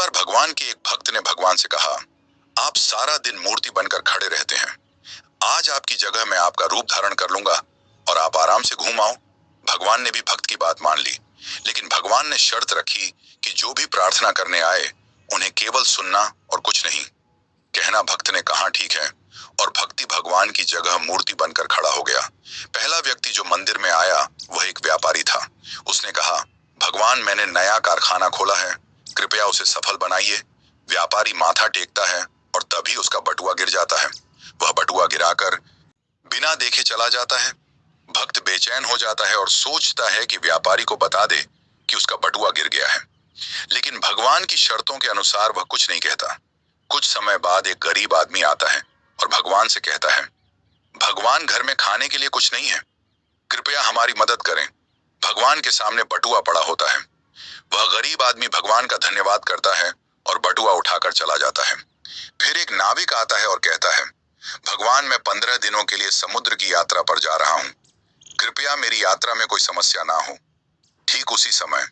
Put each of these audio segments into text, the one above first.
बार भगवान के एक भक्त ने भगवान से कहा, आप सारा दिन मूर्ति बनकर खड़े रहते हैं, आज आपकी जगह मैं आपका रूप धारण कर लूंगा और आप आराम से घूम आओ। भगवान ने भी भक्त की बात मान ली, लेकिन भगवान ने शर्त रखी कि जो भी प्रार्थना करने आए उन्हें केवल सुनना और कुछ नहीं कहना। भक्त ने कहा ठीक है, और भक्ति भगवान की जगह मूर्ति बनकर खड़ा हो गया। पहला व्यक्ति जो मंदिर में आया वह एक व्यापारी था। उसने कहा, भगवान मैंने नया कारखाना खोला है, कृपया उसे सफल बनाइए। व्यापारी माथा टेकता है और तभी उसका बटुआ गिर जाता है। वह बटुआ गिराकर बिना देखे चला जाता है। भक्त बेचैन हो जाता है और सोचता है कि व्यापारी को बता दे कि उसका बटुआ गिर गया है, लेकिन भगवान की शर्तों के अनुसार वह कुछ नहीं कहता। कुछ समय बाद एक गरीब आदमी आता है और भगवान से कहता है, भगवान घर में खाने के लिए कुछ नहीं है, कृपया हमारी मदद करें। भगवान के सामने बटुआ पड़ा होता है। वह गरीब आदमी भगवान का धन्यवाद करता है और बटुआ उठाकर चला जाता है। फिर एक नाविक आता है और कहता है, भगवान मैं 15 दिनों के लिए समुद्र की यात्रा पर जा रहा हूँ, कृपया मेरी यात्रा में कोई समस्या ना हो। ठीक उसी समय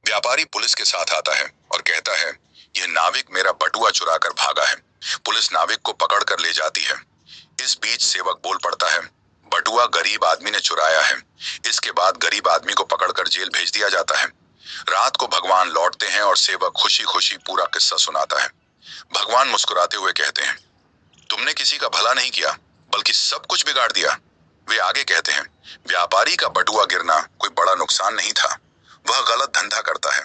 व्यापारी पुलिस के साथ आता है और कहता है, यह नाविक मेरा बटुआ चुरा कर भागा है। पुलिस नाविक को पकड़ कर ले जाती है। इस बीच सेवक बोल पड़ता है, बटुआ गरीब आदमी ने चुराया है। इसके बाद गरीब आदमी को पकड़कर जेल भेज दिया जाता है। रात को भगवान लौटते हैं और सेवक खुशी खुशी पूरा किस्सा सुनाता है। भगवान मुस्कुराते हुए कहते हैं, तुमने किसी का भला नहीं किया बल्कि सब कुछ बिगाड़ दिया। वे आगे कहते हैं, व्यापारी का बटुआ गिरना कोई बड़ा नुकसान नहीं था, वह गलत धंधा करता है,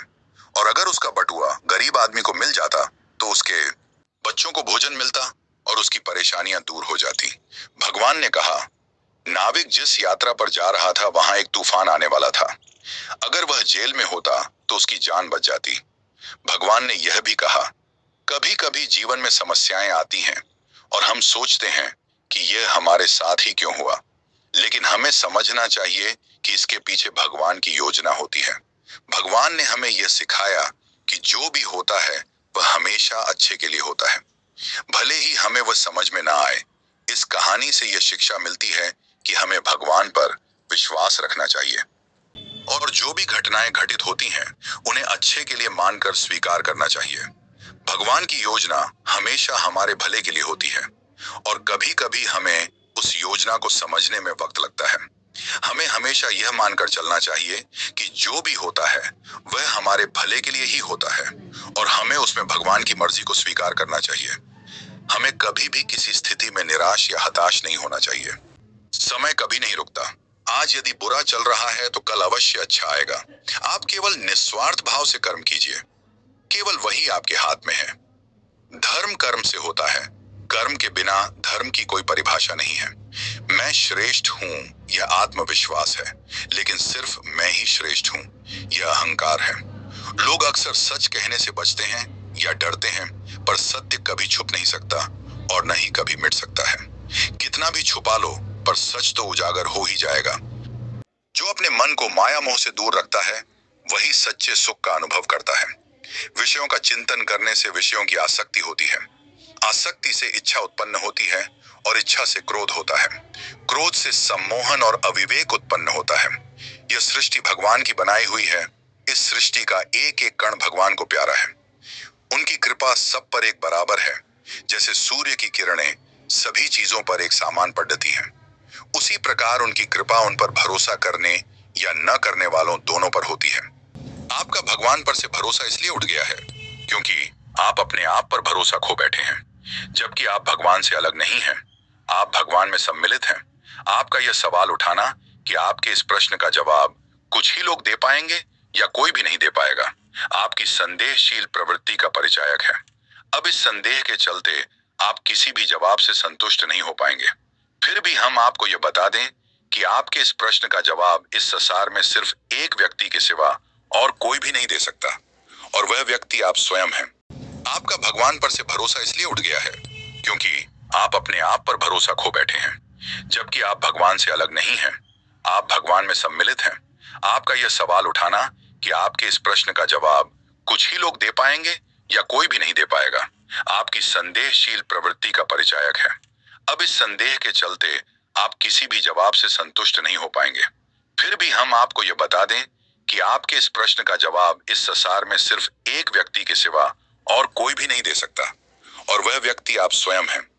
और अगर उसका बटुआ गरीब आदमी को मिल जाता तो उसके बच्चों को भोजन मिलता और उसकी परेशानियां दूर हो जाती। भगवान ने कहा, नाविक जिस यात्रा पर जा रहा था वहां एक तूफान आने वाला था। अगर वह जेल में होता तो उसकी जान बच जाती। भगवान ने यह भी कहा, कभी कभी जीवन में समस्याएं आती हैं और हम सोचते हैं कि यह हमारे साथ ही क्यों हुआ, लेकिन हमें समझना चाहिए कि इसके पीछे भगवान की योजना होती है। भगवान ने हमें यह सिखाया कि जो भी होता है वह हमेशा अच्छे के लिए होता है, भले ही हमें वह समझ में ना आए। इस कहानी से यह शिक्षा मिलती है कि हमें भगवान पर विश्वास रखना चाहिए और जो भी घटनाएं घटित होती हैं उन्हें अच्छे के लिए मानकर स्वीकार करना चाहिए। भगवान की योजना हमेशा हमारे भले के लिए होती है और कभी कभी हमें उस योजना को समझने में वक्त लगता है। हमें हमेशा यह मानकर चलना चाहिए कि जो भी होता है वह हमारे भले के लिए ही होता है और हमें उसमें भगवान की मर्जी को स्वीकार करना चाहिए। हमें कभी भी किसी स्थिति में निराश या हताश नहीं होना चाहिए। समय कभी नहीं रुकता। आज यदि बुरा चल रहा है तो कल अवश्य अच्छा आएगा। आप केवल निस्वार्थ भाव से कर्म कीजिए, केवल वही आपके हाथ में है। धर्म कर्म से होता है, कर्म के बिना धर्म की कोई परिभाषा नहीं है। मैं श्रेष्ठ हूँ यह आत्मविश्वास है, लेकिन सिर्फ मैं ही श्रेष्ठ हूँ यह अहंकार है। लोग अक्सर सच कहने से बचते हैं या डरते हैं, पर सत्य कभी छुप नहीं सकता और न ही कभी मिट सकता है। कितना भी छुपा लो पर सच तो उजागर हो ही जाएगा। जो अपने मन को माया मोह से दूर रखता है वही सच्चे सुख का अनुभव करता है। विषयों का चिंतन करने से विषयों की आसक्ति होती है, आसक्ति से इच्छा उत्पन्न होती है और इच्छा से क्रोध होता है, क्रोध से सम्मोहन और अविवेक उत्पन्न होता है। यह सृष्टि भगवान की बनाई हुई है। इस सृष्टि का एक एक कण भगवान को प्यारा है। उनकी कृपा सब पर एक बराबर है। जैसे सूर्य की किरणें सभी चीजों पर एक समान पड़ती हैं, उसी प्रकार उनकी कृपा उन पर भरोसा करने या न करने वालों दोनों पर होती है। आपका भगवान पर से भरोसा इसलिए उठ गया है क्योंकि आप अपने आप पर भरोसा खो बैठे हैं, जबकि आप भगवान से अलग नहीं हैं। आप भगवान में सम्मिलित हैं। आपका यह सवाल उठाना कि आपके इस प्रश्न का जवाब कुछ ही लोग दे पाएंगे या कोई भी नहीं दे पाएगा, आपकी संदेहशील प्रवृत्ति का परिचायक है। अब इस संदेह के चलते आप किसी भी जवाब से संतुष्ट नहीं हो पाएंगे। फिर भी हम आपको यह बता दें कि आपके इस प्रश्न का जवाब इस संसार में सिर्फ एक व्यक्ति के सिवा और कोई भी नहीं दे सकता, और वह व्यक्ति आप स्वयं हैं। आपका भगवान पर से भरोसा इसलिए उठ गया है क्योंकि आप अपने आप पर भरोसा खो बैठे हैं, जबकि आप भगवान से अलग नहीं हैं। आप भगवान में सम्मिलित हैं। आपका यह सवाल उठाना कि आपके इस प्रश्न का जवाब कुछ ही लोग दे पाएंगे या कोई भी नहीं दे पाएगा, आपकी संदेहशील प्रवृत्ति का परिचायक है। अब इस संदेह के चलते आप किसी भी जवाब से संतुष्ट नहीं हो पाएंगे। फिर भी हम आपको यह बता दें कि आपके इस प्रश्न का जवाब इस संसार में सिर्फ एक व्यक्ति के सिवा और कोई भी नहीं दे सकता, और वह व्यक्ति आप स्वयं हैं।